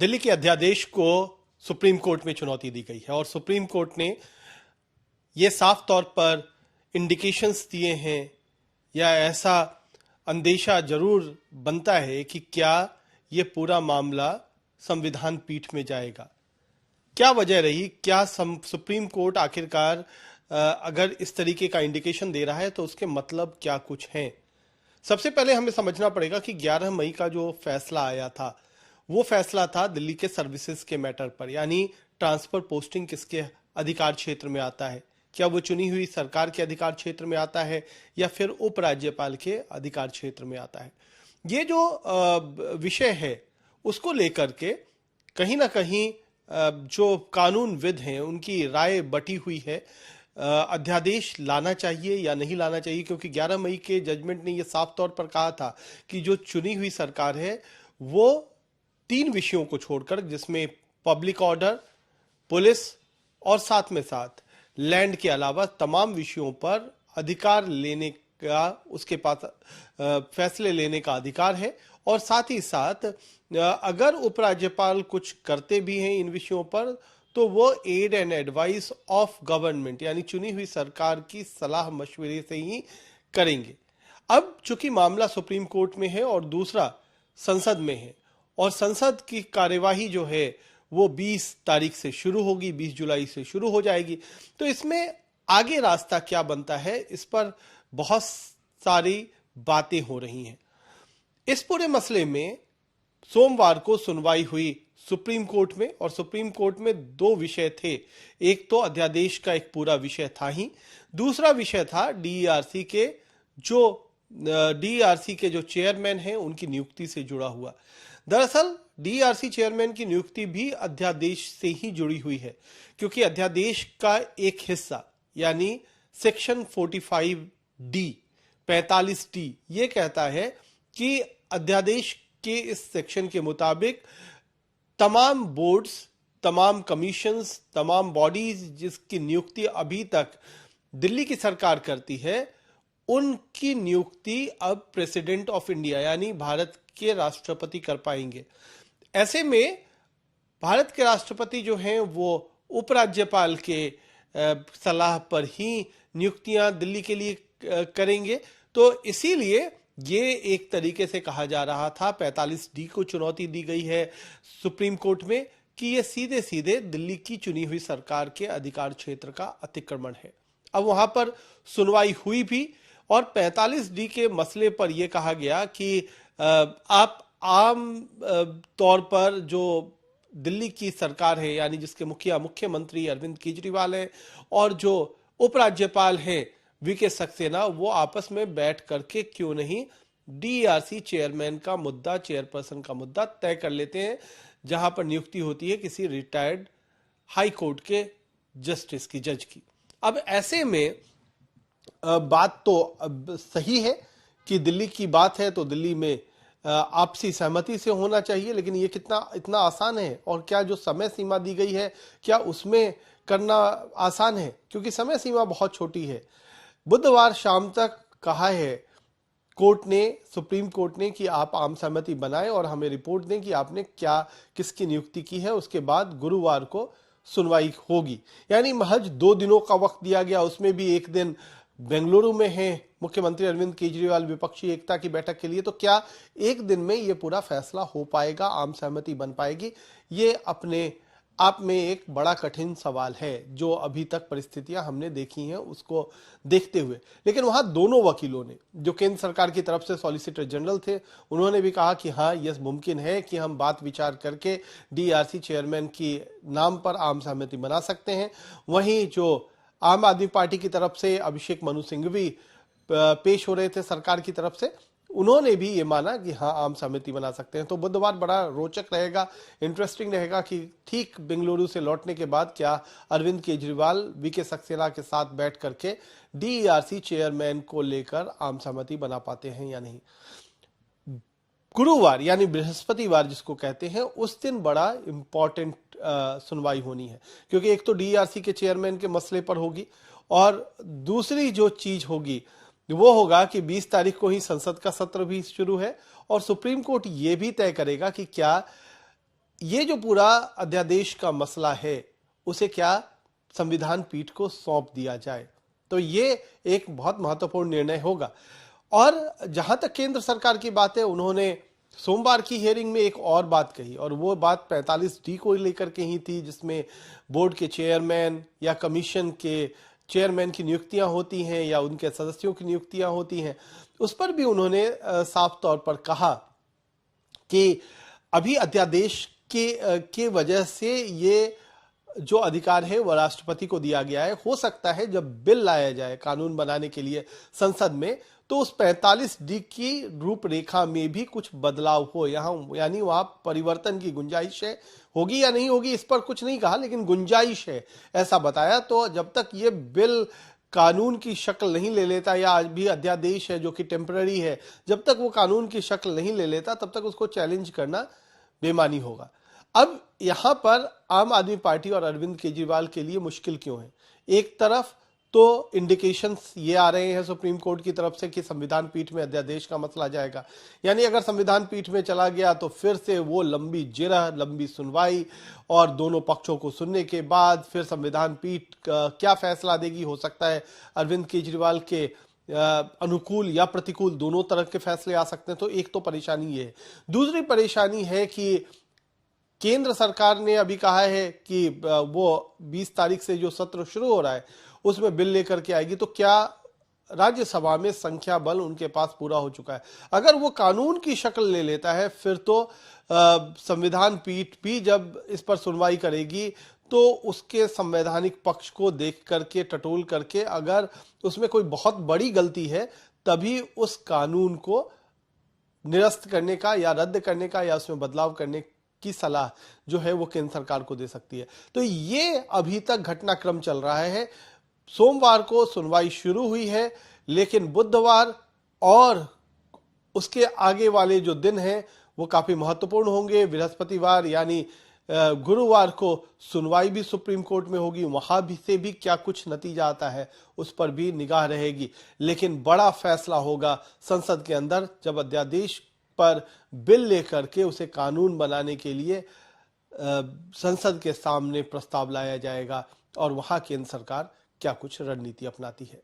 दिल्ली के अध्यादेश को सुप्रीम कोर्ट में चुनौती दी गई है और सुप्रीम कोर्ट ने यह साफ तौर पर इंडिकेशंस दिए हैं या ऐसा अंदेशा जरूर बनता है कि क्या यह पूरा मामला संविधान पीठ में जाएगा। क्या वजह रही, क्या सुप्रीम कोर्ट आखिरकार अगर इस तरीके का इंडिकेशन दे रहा है तो उसके मतलब क्या कुछ हैं। सबसे पहले हमें समझना पड़ेगा कि 11 मई का जो फैसला आया था वो फैसला था दिल्ली के सर्विसेज के मैटर पर, यानी ट्रांसफर पोस्टिंग किसके अधिकार क्षेत्र में आता है, क्या वो चुनी हुई सरकार के अधिकार क्षेत्र में आता है या फिर उपराज्यपाल के अधिकार क्षेत्र में आता है। ये जो विषय है उसको लेकर के कहीं ना कहीं जो कानूनविद हैं उनकी राय बटी हुई है। अध्यादेश लाना चाहिए या नहीं लाना चाहिए, क्योंकि 11 मई के जजमेंट ने यह साफ तौर पर कहा था कि जो चुनी हुई सरकार है वो 3 विषयों को छोड़कर, जिसमें पब्लिक ऑर्डर, पुलिस और साथ में साथ लैंड के अलावा तमाम विषयों पर अधिकार लेने का, उसके पास फैसले लेने का अधिकार है। और साथ ही साथ अगर उपराज्यपाल कुछ करते भी हैं इन विषयों पर तो वो aid and advice of government यानी चुनी हुई सरकार की सलाह मशवरे से ही करेंगे। अब चूंकि मामला सुप्रीम कोर्ट में है और दूसरा संसद में है और संसद की कार्यवाही जो है वो 20 तारीख से शुरू होगी, 20 जुलाई से शुरू हो जाएगी। तो इसमें आगे रास्ता क्या बनता है, इस पर बहुत सारी बातें हो रही हैं। इस पूरे मसले में सोमवार को सुनवाई हुई सुप्रीम कोर्ट में और सुप्रीम कोर्ट में 2 विषय थे। एक तो अध्यादेश का एक पूरा विषय था ही, दूसरा विषय था डीईआरसी के जो चेयरमैन हैं उनकी नियुक्ति से जुड़ा हुआ। दरअसल डीईआरसी चेयरमैन की नियुक्ति भी अध्यादेश से ही जुड़ी हुई है, क्योंकि अध्यादेश का एक हिस्सा यानी सेक्शन 45D ये कहता है कि अध्यादेश के इस सेक्शन के मुताबिक तमाम बोर्ड्स, तमाम कमीशंस, तमाम बॉडीज जिसकी नियुक्ति अभी तक दिल्ली की सरकार करती है उनकी नियुक्ति अब प्रेसिडेंट ऑफ इंडिया यानी भारत के राष्ट्रपति कर पाएंगे। ऐसे में भारत के राष्ट्रपति जो हैं वो उपराज्यपाल के सलाह पर ही नियुक्तियां दिल्ली के लिए करेंगे। तो इसीलिए ये एक तरीके से कहा जा रहा था, 45D को चुनौती दी गई है सुप्रीम कोर्ट में कि ये सीधे सीधे दिल्ली की चुनी हुई सरकार के अधिकार क्षेत्र का अतिक्रमण है। अब वहां पर सुनवाई हुई भी और 45D के मसले पर यह कहा गया कि आप आम तौर पर जो दिल्ली की सरकार है यानी जिसके मुख्यमंत्री अरविंद केजरीवाल है और जो उपराज्यपाल है वीके सक्सेना, वो आपस में बैठ करके क्यों नहीं डीईआरसी चेयरमैन का मुद्दा, चेयरपर्सन का मुद्दा तय कर लेते हैं, जहां पर नियुक्ति होती है किसी रिटायर्ड हाई कोर्ट के जस्टिस की, जज की। अब ऐसे में बात तो सही है कि दिल्ली की बात है तो दिल्ली में आपसी सहमति से होना चाहिए, लेकिन ये इतना आसान है और क्या जो समय सीमा दी गई है क्या उसमें करना आसान है, क्योंकि समय सीमा बहुत छोटी है। बुधवार शाम तक कहा है सुप्रीम कोर्ट ने कि आप आम सहमति बनाएं और हमें रिपोर्ट दें कि आपने किसकी नियुक्ति की है। उसके बाद गुरुवार को सुनवाई होगी, यानी महज 2 दिनों का वक्त दिया गया। उसमें भी एक दिन बेंगलुरु में है मुख्यमंत्री अरविंद केजरीवाल विपक्षी एकता की बैठक के लिए। तो क्या एक दिन में यह पूरा फैसला हो पाएगा, आम सहमति बन पाएगी? ये अपने आप में एक बड़ा कठिन सवाल है जो अभी तक परिस्थितियां हमने देखी हैं उसको देखते हुए। लेकिन वहां दोनों वकीलों ने, जो केंद्र सरकार की तरफ से सॉलिसिटर जनरल थे, उन्होंने भी कहा कि हाँ यह मुमकिन है कि हम बात विचार करके डीईआरसी चेयरमैन की नाम पर आम सहमति बना सकते हैं। वहीं जो आम आदमी पार्टी की तरफ से अभिषेक मनु सिंघवी पेश हो रहे थे सरकार की तरफ से, उन्होंने भी ये माना कि हाँ आम सहमति बना सकते हैं। तो बुधवार बड़ा रोचक रहेगा, इंटरेस्टिंग रहेगा कि ठीक बेंगलुरु से लौटने के बाद क्या अरविंद केजरीवाल वीके सक्सेना के साथ बैठ करके डीईआरसी चेयरमैन को लेकर आम सहमति बना पाते हैं या नहीं। गुरुवार यानी बृहस्पतिवार जिसको कहते हैं, उस दिन बड़ा इंपॉर्टेंट सुनवाई होनी है, क्योंकि एक तो डीईआरसी के चेयरमैन के मसले पर होगी और दूसरी जो चीज होगी वो होगा कि 20 तारीख को ही संसद का सत्र भी शुरू है और सुप्रीम कोर्ट ये भी तय करेगा कि क्या ये जो पूरा अध्यादेश का मसला है उसे क्या संविधान पीठ को सौंप दिया जाए, तो ये एक बहुत महत्वपूर्ण निर्णय होगा। और जहां तक केंद्र सरकार की बात है, उन्होंने सोमवार की हियरिंग में एक और बात कही, और वो बात 45D को लेकर के ही थी, जिसमें बोर्ड के चेयरमैन या कमीशन के चेयरमैन की नियुक्तियां होती हैं या उनके सदस्यों की नियुक्तियां होती हैं। उस पर भी उन्होंने साफ तौर पर कहा कि अभी अध्यादेश के वजह से ये जो अधिकार है वह राष्ट्रपति को दिया गया है। हो सकता है जब बिल लाया जाए कानून बनाने के लिए संसद में, तो उस 45D की रूपरेखा में भी कुछ बदलाव हो, यानी वहां परिवर्तन की गुंजाइश है। होगी या नहीं होगी इस पर कुछ नहीं कहा, लेकिन गुंजाइश है ऐसा बताया। तो जब तक ये बिल कानून की शक्ल नहीं ले लेता, या आज भी अध्यादेश है जो कि टेम्पररी है, जब तक वो कानून की शक्ल नहीं ले लेता तब तक उसको चैलेंज करना बेमानी होगा। अब यहां पर आम आदमी पार्टी और अरविंद केजरीवाल के लिए मुश्किल क्यों है? एक तरफ तो इंडिकेशंस ये आ रहे हैं सुप्रीम कोर्ट की तरफ से कि संविधान पीठ में अध्यादेश का मसला जाएगा, यानी अगर संविधान पीठ में चला गया तो फिर से वो लंबी जिरह, लंबी सुनवाई, और दोनों पक्षों को सुनने के बाद फिर संविधान पीठ क्या फैसला देगी। हो सकता है अरविंद केजरीवाल के अनुकूल या प्रतिकूल दोनों तरह के फैसले आ सकते हैं। तो एक तो परेशानी ये है। दूसरी परेशानी है कि केंद्र सरकार ने अभी कहा है कि वो 20 तारीख से जो सत्र शुरू हो रहा है उसमें बिल लेकर के आएगी। तो क्या राज्यसभा में संख्या बल उनके पास पूरा हो चुका है? अगर वो कानून की शक्ल ले लेता है फिर तो संविधान पीठ भी जब इस पर सुनवाई करेगी तो उसके संवैधानिक पक्ष को देख करके, टटोल करके, अगर उसमें कोई बहुत बड़ी गलती है तभी उस कानून को निरस्त करने का या रद्द करने का या उसमें बदलाव करने की सलाह जो है वो केंद्र सरकार को दे सकती है। तो ये अभी तक घटनाक्रम चल रहा है। सोमवार को सुनवाई शुरू हुई है, लेकिन बुधवार और उसके आगे वाले जो दिन हैं वो काफी महत्वपूर्ण होंगे। बृहस्पतिवार यानी गुरुवार को सुनवाई भी सुप्रीम कोर्ट में होगी, वहां भी से भी क्या कुछ नतीजा आता है उस पर भी निगाह रहेगी। लेकिन बड़ा फैसला होगा संसद के अंदर जब अध्यादेश पर बिल लेकर के उसे कानून बनाने के लिए संसद के सामने प्रस्ताव लाया जाएगा, और वहां केंद्र सरकार क्या कुछ रणनीति अपनाती है।